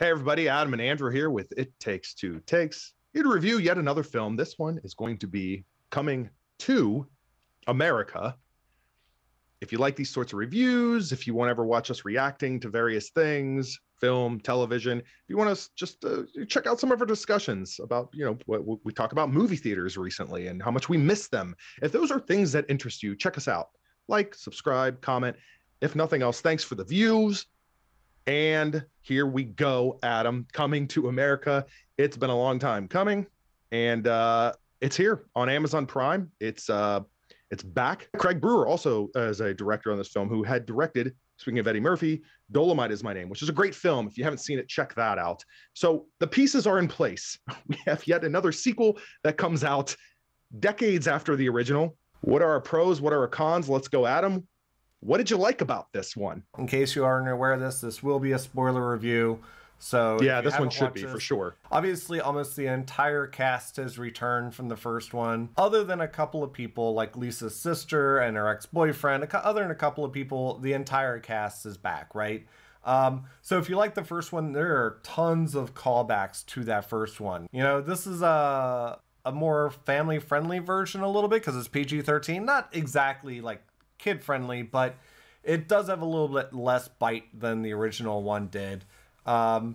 Hey everybody, Adam and Andrew here with It Takes Two Takes, here to review yet another film. This one is going to be coming to America. If you like these sorts of reviews, if you want to ever watch us reacting to various things, film, television, if you want to just check out some of our discussions about, what we talk about movie theaters recently and how much we miss them. If those are things that interest you, check us out. Like, subscribe, comment. If nothing else, thanks for the views. And here we go, Adam, coming to America. It's been a long time coming, and it's here on Amazon Prime. It's back. Craig Brewer also as a director on this film, who had directed, speaking of Eddie Murphy, Dolomite Is My Name, which is a great film. If you haven't seen it, check that out. So the pieces are in place. We have yet another sequel that comes out decades after the original. What are our pros? What are our cons? Let's go, Adam. What did you like about this one? In case you aren't aware of this will be a spoiler review. So yeah, this one should be for sure. Obviously, almost the entire cast has returned from the first one, other than a couple of people like Lisa's sister and her ex-boyfriend. Other than a couple of people, the entire cast is back, right? So if you like the first one, there are tons of callbacks to that first one. You know, this is a more family-friendly version a little bit because it's PG-13. Not exactly like kid-friendly, but it does have a little bit less bite than the original one did. And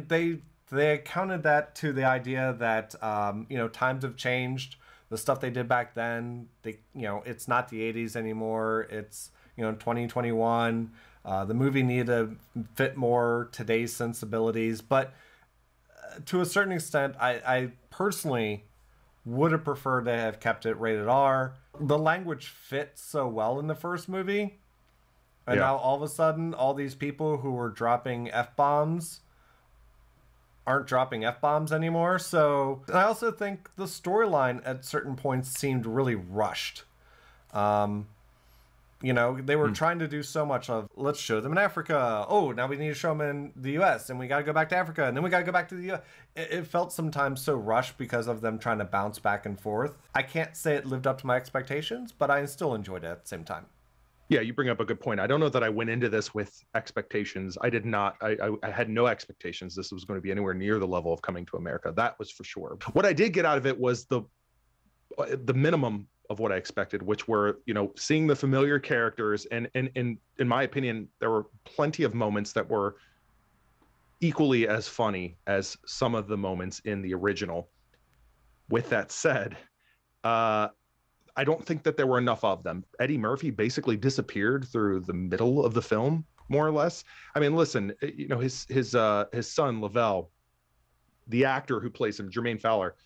they accounted that to the idea that, times have changed. The stuff they did back then, it's not the 80s anymore. It's, 2021. The movie needed to fit more today's sensibilities. But to a certain extent, I personally would have preferred to have kept it rated R. The language fits so well in the first movie. And now all of a sudden, all these people who were dropping F-bombs aren't dropping F-bombs anymore. So I also think the storyline at certain points seemed really rushed. They were trying to do so much of, let's show them in Africa. Oh, now we need to show them in the U.S. and we got to go back to Africa. And then we got to go back to the U.S. It felt sometimes so rushed because of them trying to bounce back and forth. I can't say it lived up to my expectations, but I still enjoyed it at the same time. Yeah, you bring up a good point. I don't know that I went into this with expectations. I did not. I had no expectations this was going to be anywhere near the level of Coming to America. That was for sure. What I did get out of it was the minimum of what I expected, which were, seeing the familiar characters. And in my opinion, there were plenty of moments that were equally as funny as some of the moments in the original. With that said, I don't think that there were enough of them. Eddie Murphy basically disappeared through the middle of the film, more or less. I mean, listen, his son, Lavelle, the actor who plays him, Jermaine Fowler,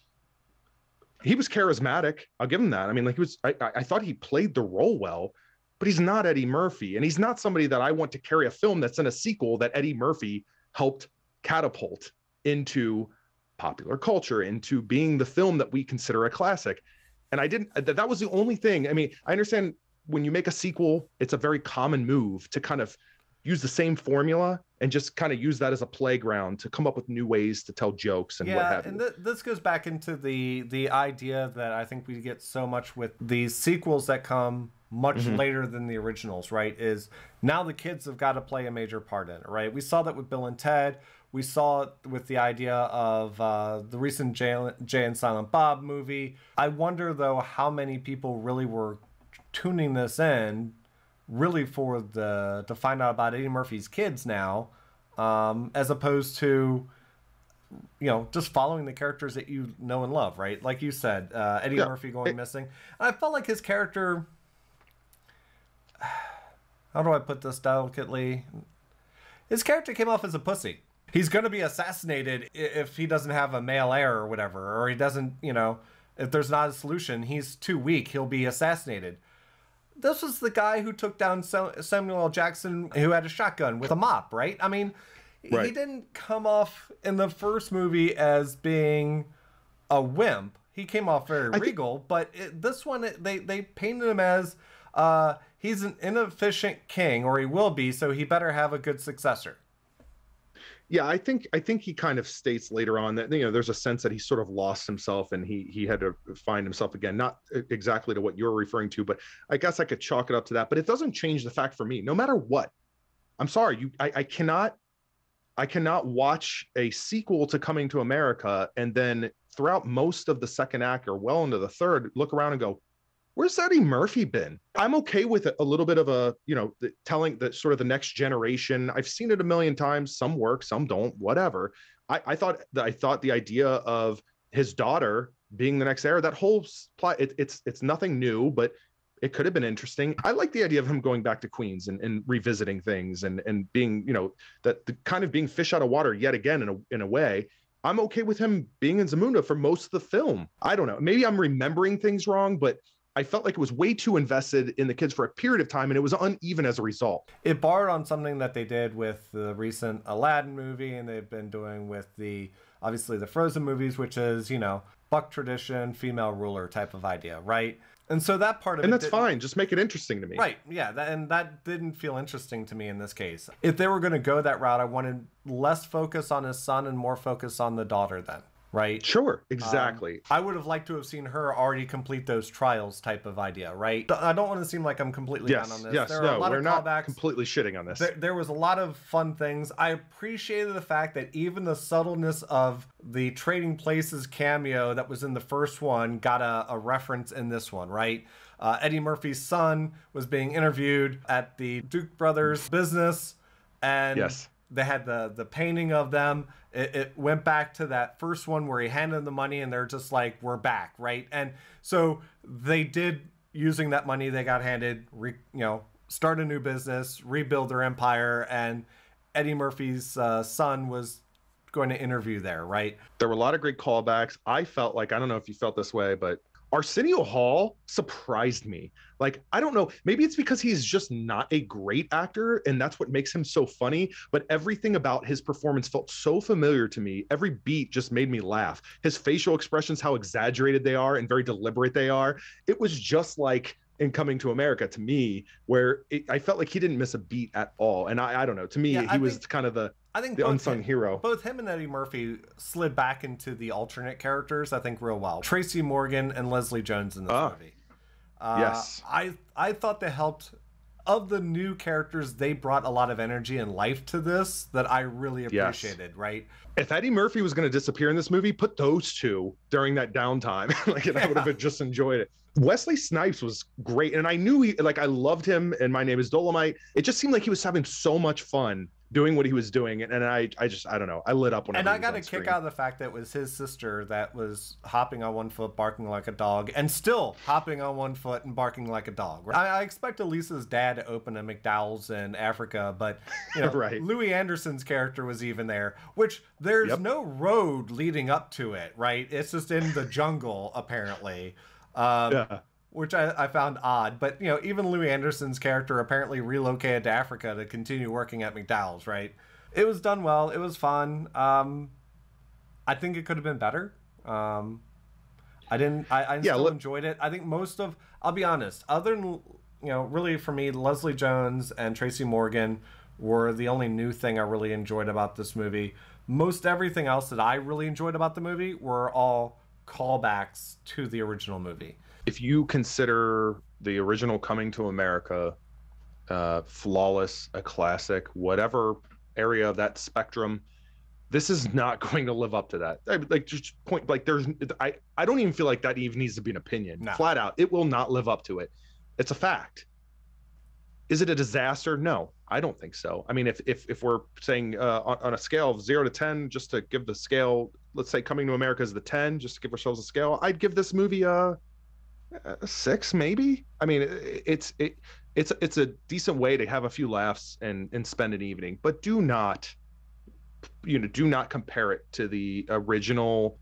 he was charismatic. I'll give him that. I mean, like I thought he played the role well, but he's not Eddie Murphy. And he's not somebody that I want to carry a film that's in a sequel that Eddie Murphy helped catapult into popular culture, into being the film that we consider a classic. And that was the only thing. I mean, I understand when you make a sequel, it's a very common move to kind of use the same formula and just kind of use that as a playground to come up with new ways to tell jokes and what have you. And this goes back into the idea that I think we get so much with these sequels that come much later than the originals, right? Is now the kids have got to play a major part in it, right? We saw that with Bill and Ted. We saw it with the idea of the recent Jay and Silent Bob movie. I wonder, though, how many people really were tuning this in really for to find out about Eddie Murphy's kids now, as opposed to, just following the characters that you know and love, right? Like you said, Eddie Murphy going missing. And I felt like his character, how do I put this delicately? His character came off as a pussy. He's going to be assassinated if he doesn't have a male heir or whatever, or he doesn't, if there's not a solution, he's too weak, he'll be assassinated. This was the guy who took down Samuel L. Jackson, who had a shotgun with a mop, right? I mean, He didn't come off in the first movie as being a wimp. He came off very regal, but this one, they painted him as he's an inefficient king, or he will be, so he better have a good successor. Yeah, I think he kind of states later on that, there's a sense that he sort of lost himself and he had to find himself again. Not exactly to what you're referring to, but I guess I could chalk it up to that. But it doesn't change the fact for me, no matter what. I'm sorry, I cannot I cannot watch a sequel to Coming to America and then throughout most of the second act or well into the third, look around and go, where's Eddie Murphy been? I'm okay with a little bit of a, telling the sort of the next generation. I've seen it a million times. Some work, some don't, whatever. I thought the idea of his daughter being the next heir, that whole plot, it's nothing new, but it could have been interesting. I like the idea of him going back to Queens and revisiting things and being, that the kind of being fish out of water yet again in a way. I'm okay with him being in Zamunda for most of the film. I don't know. Maybe I'm remembering things wrong, but I felt like it was way too invested in the kids for a period of time, and it was uneven as a result. It borrowed on something that they did with the recent Aladdin movie, and they've been doing with obviously the Frozen movies, which is, buck tradition, female ruler type of idea, right? And so that part of and that's fine. Just make it interesting to me. Right. Yeah. And that didn't feel interesting to me in this case. If they were going to go that route, I wanted less focus on his son and more focus on the daughter then. Right. Sure. Exactly. I would have liked to have seen her already complete those trials type of idea. Right. I don't want to seem like I'm completely down on this. Yes. There are a lot we're of not callbacks. Completely shitting on this. There was a lot of fun things. I appreciated the fact that even the subtleness of the Trading Places cameo that was in the first one got a reference in this one. Right. Eddie Murphy's son was being interviewed at the Duke Brothers business, and yes, they had the painting of them. It went back to that first one where he handed them the money and they're just like, we're back, right? And so they did, using that money they got handed, start a new business, rebuild their empire, and Eddie Murphy's son was going to interview there, right? There were a lot of great callbacks. I felt like, I don't know if you felt this way, but Arsenio Hall surprised me. Like, I don't know, maybe it's because he's just not a great actor and that's what makes him so funny, but everything about his performance felt so familiar to me. Every beat just made me laugh. His facial expressions, how exaggerated they are and very deliberate they are. It was just like in Coming to America to me, where I felt like he didn't miss a beat at all. And I don't know, to me, he was kind of the unsung hero. Both him and Eddie Murphy slid back into the alternate characters, I think, real well. Tracy Morgan and Leslie Jones in this movie. Yes. I thought they helped. Of the new characters, they brought a lot of energy and life to this that I really appreciated, right? If Eddie Murphy was going to disappear in this movie, put those two during that downtime. I would have just enjoyed it. Wesley Snipes was great. And I knew I loved him and My Name is Dolomite. It just seemed like he was having so much fun doing what he was doing. And I don't know. I lit up when I got a kick out of the fact that it was his sister that was hopping on one foot, barking like a dog, and still hopping on one foot and barking like a dog. I expect Elisa's dad to open a McDowell's in Africa, but right. Louis Anderson's character was even there, which there's no road leading up to it, right? It's just in the jungle, apparently. Which I found odd, but even Louis Anderson's character apparently relocated to Africa to continue working at McDowell's, right? It was done well. It was fun. I think it could have been better. I still enjoyed it. I think I'll be honest, other than, really for me, Leslie Jones and Tracy Morgan were the only new thing I really enjoyed about this movie. Most everything else that I really enjoyed about the movie were all callbacks to the original movie. If you consider the original Coming to America flawless, a classic, whatever area of that spectrum, this is not going to live up to that. I don't even feel like that even needs to be an opinion. No. Flat out, it will not live up to it. It's a fact. Is it a disaster? No, I don't think so. I mean, if we're saying on a scale of 0 to 10, just to give the scale, let's say Coming to America is the 10, just to give ourselves a scale, I'd give this movie a 6, maybe. I mean, it's a decent way to have a few laughs and spend an evening, but do not compare it to the original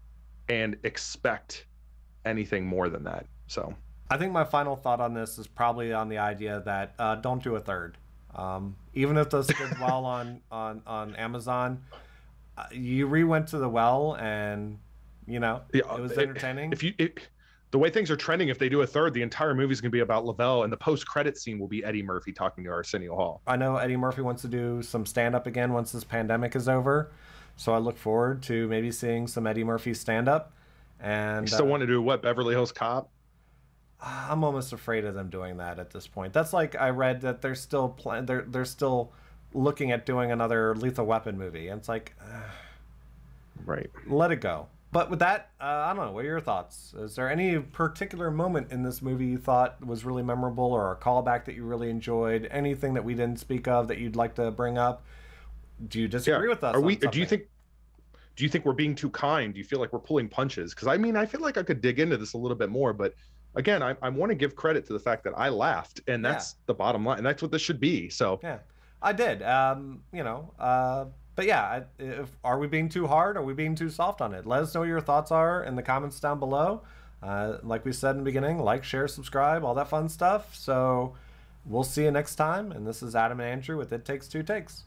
and expect anything more than that. So I think my final thought on this is probably on the idea that don't do a third. Even if this did well on Amazon, you re-went to the well and it was entertaining. The way things are trending, if they do a third, the entire movie is going to be about Lavelle, and the post-credit scene will be Eddie Murphy talking to Arsenio Hall. I know Eddie Murphy wants to do some stand-up again once this pandemic is over, so I look forward to maybe seeing some Eddie Murphy stand-up. And you still want to do what, Beverly Hills Cop? I'm almost afraid of them doing that at this point. That's like, I read that they're still looking at doing another Lethal Weapon movie. And it's like, right. Let it go. But with that, I don't know. What are your thoughts? Is there any particular moment in this movie you thought was really memorable, or a callback that you really enjoyed? Anything that we didn't speak of that you'd like to bring up? Do you disagree with us? Do you think we're being too kind? Do you feel like we're pulling punches? Because I mean, I feel like I could dig into this a little bit more, but again, I want to give credit to the fact that I laughed, and that's the bottom line, and that's what this should be. So yeah, I did. But yeah, are we being too hard? Are we being too soft on it? Let us know what your thoughts are in the comments down below. Like we said in the beginning, like, share, subscribe, all that fun stuff. So we'll see you next time. And this is Adam and Andrew with It Takes Two Takes.